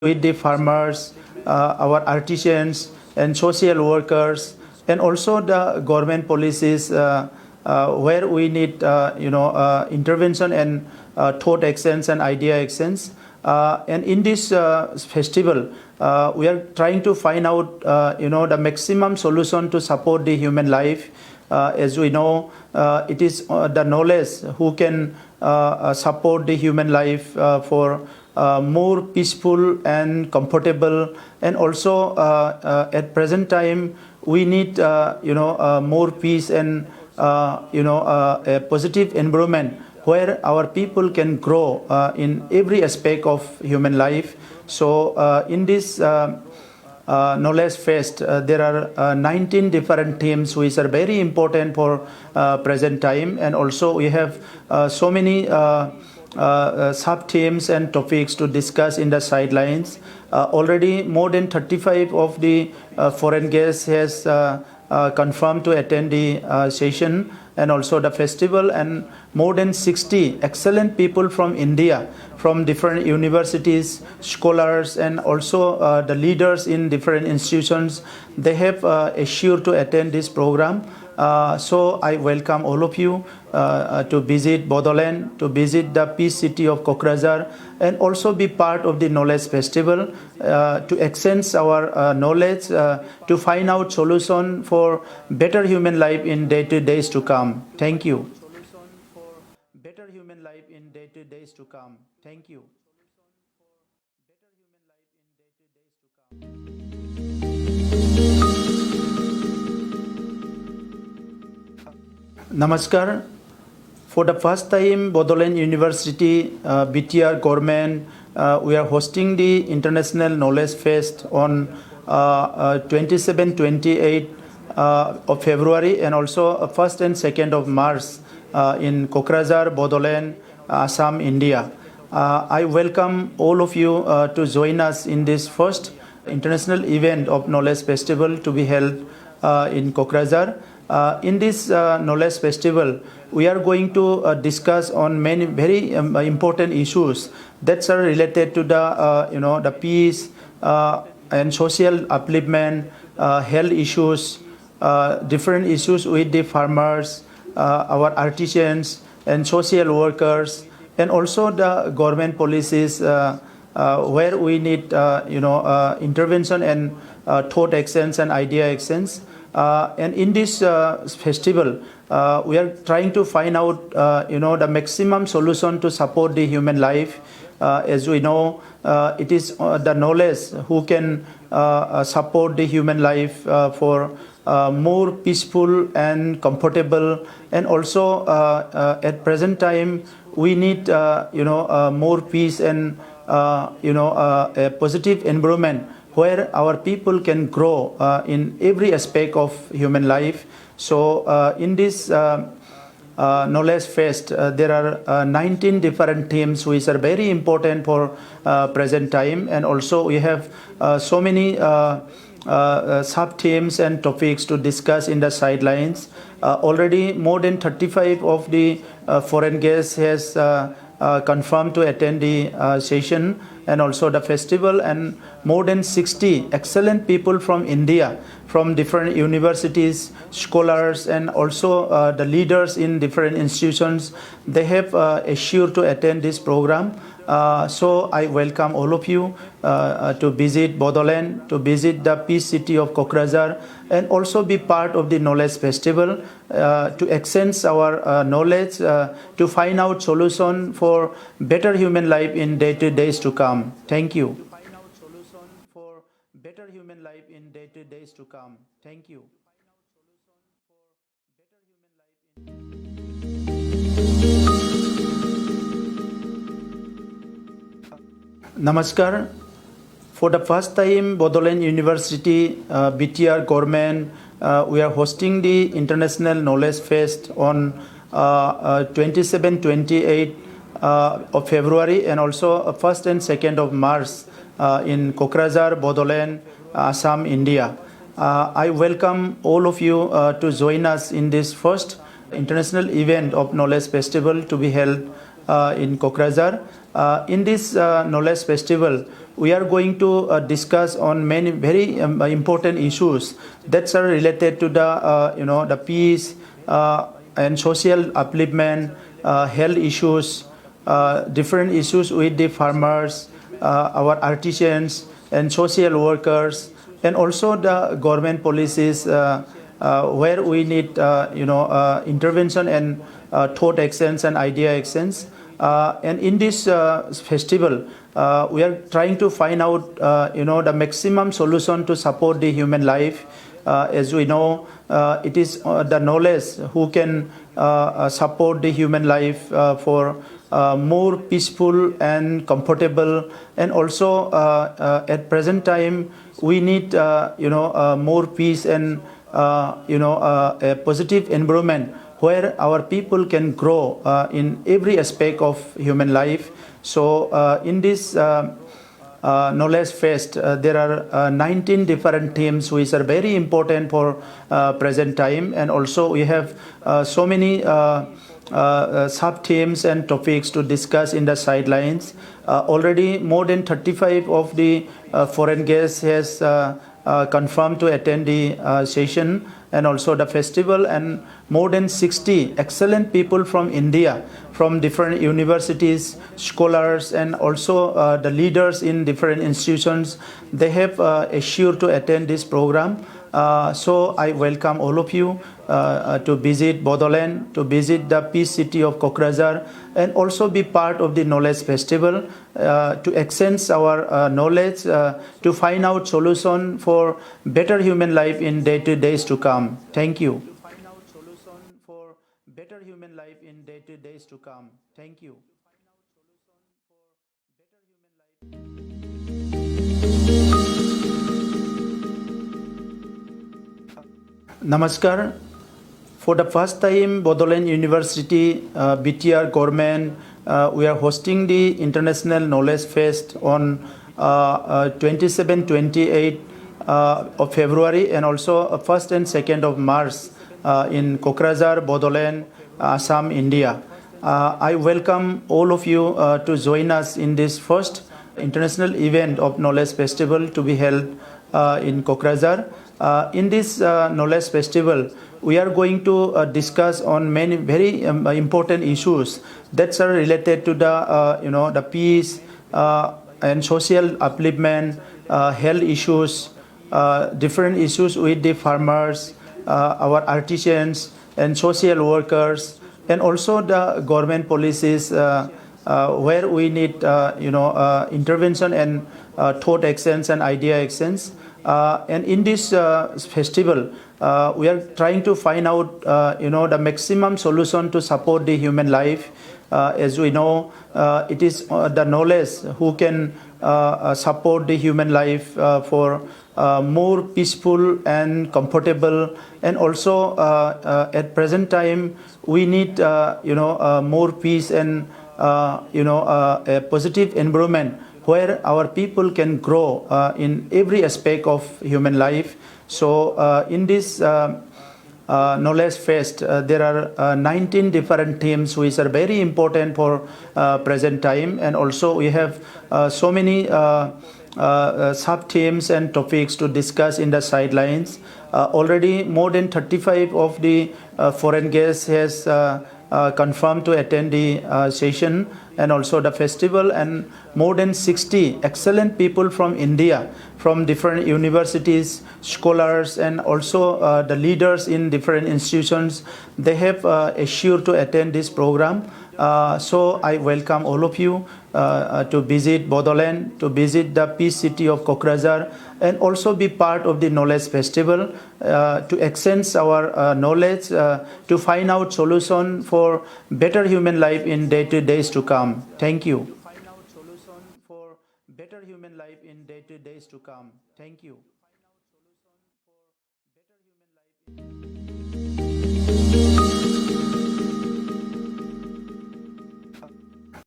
with the farmers, our artisans and social workers, and also the government policies where we need intervention and thought exchange and idea exchange. And in this festival, we are trying to find out the maximum solution to support the human life. As we know, it is the knowledge who can support the human life for more peaceful and comfortable, and also at present time we need more peace and a positive environment where our people can grow in every aspect of human life. So in this Knowledge Fest, there are 19 different themes which are very important for present time, and also we have so many sub-themes and topics to discuss in the sidelines. Already more than 35 of the foreign guests has confirmed to attend the session and also the festival, and more than 60 excellent people from India, from different universities, scholars, and also the leaders in different institutions. They have assured to attend this program. So I welcome all of you to visit Bodoland, to visit the peace city of Kokrazar, and also be part of the Knowledge Festival to exchange our knowledge, to find out solution for better human life in days to come. Thank you. Better human life in days to come. Thank you. Namaskar. For the first time, Bodoland University, BTR government, we are hosting the International Knowledge Fest on 27-28 of February, and also 1st and 2nd of March in Kokrazar, Bodoland, Assam, India. I welcome all of you to join us in this first international event of Knowledge Festival to be held in Kokrazar. In this Knowledge Festival, we are going to discuss on many very important issues that are related to the peace and social upliftment, health issues, different issues with the farmers, our artisans and social workers, and also the government policies where we need intervention and thought exchange and idea exchange. And in this festival, we are trying to find out the maximum solution to support the human life. As we know, it is the knowledge who can support the human life for more peaceful and comfortable, and also at present time we need more peace and a positive environment where our people can grow in every aspect of human life. So in this Knowledge Fest, there are 19 different themes which are very important for present time, and also we have so many sub-themes and topics to discuss in the sidelines. Already more than 35 of the foreign guests has confirmed to attend the session and also the festival, and more than 60 excellent people from India, from different universities, scholars, and also the leaders in different institutions. They have assured to attend this program. So I welcome all of you to visit Bodoland, to visit the peace city of Kokrazar, and also be part of the Knowledge Festival to exchange our knowledge, to find out solution for better human life in days to come. Thank you. For better human life in days to come. Thank you. Namaskar. For the first time, Bodoland University, BTR government, we are hosting the International Knowledge Fest on 27-28 of February, and also 1st and 2nd of March in Kokrazar, Bodoland, Assam, India. I welcome all of you to join us in this first international event of Knowledge Festival to be held in Kokrazar. In this Knowledge Festival, we are going to discuss on many very important issues that are related to the peace and social upliftment, health issues, different issues with the farmers, our artisans and social workers, and also the government policies where we need intervention and thought exchange and idea exchange. And in this festival, we are trying to find out the maximum solution to support the human life. As we know, it is the knowledge who can support the human life for more peaceful and comfortable, and also at present time we need more peace and a positive environment where our people can grow in every aspect of human life. So in this Knowledge Fest, there are 19 different themes which are very important for present time, and also we have so many sub-themes and topics to discuss in the sidelines. Already more than 35 of the foreign guests has confirmed to attend the session and also the festival, and more than 60 excellent people from India, from different universities, scholars, and also the leaders in different institutions. They have assured to attend this program. So I welcome all of you to visit Bodoland, to visit the peace city of Kokrazar, and also be part of the Knowledge Festival to exchange our knowledge, to find out solution for better human life in days to come. Thank you. To find out solution for better human life in days to come. Thank you. Namaskar. For the first time, Bodoland University, BTR government, we are hosting the International Knowledge Fest on 27-28 of February, and also 1st and 2nd of March in Kokrazar, Bodoland, Assam, India. I welcome all of you to join us in this first international event of Knowledge Festival to be held in Kokrazar. In this Knowledge Festival, we are going to discuss on many very important issues that are related to the peace and social upliftment, health issues, different issues with the farmers, our artisans and social workers, and also the government policies where we need intervention and thought exchange and idea exchange. And in this festival, we are trying to find out the maximum solution to support the human life. As we know, it is the knowledge who can support the human life for more peaceful and comfortable, and also at present time we need more peace and a positive environment where our people can grow in every aspect of human life. So in this Knowledge Fest, there are 19 different themes which are very important for present time, and also we have so many sub-themes and topics to discuss in the sidelines. Already more than 35 of the foreign guests has confirmed to attend the session and also the festival, and more than 60 excellent people from India, from different universities, scholars, and also the leaders in different institutions. They have assured to attend this program. So I welcome all of you to visit Bodoland, to visit the peace city of Kokrazar, and also be part of the Knowledge Festival to exchange our knowledge, to find out solution for better human life in days to come. Thank you. To find out solution for better human life in days to come. Thank you.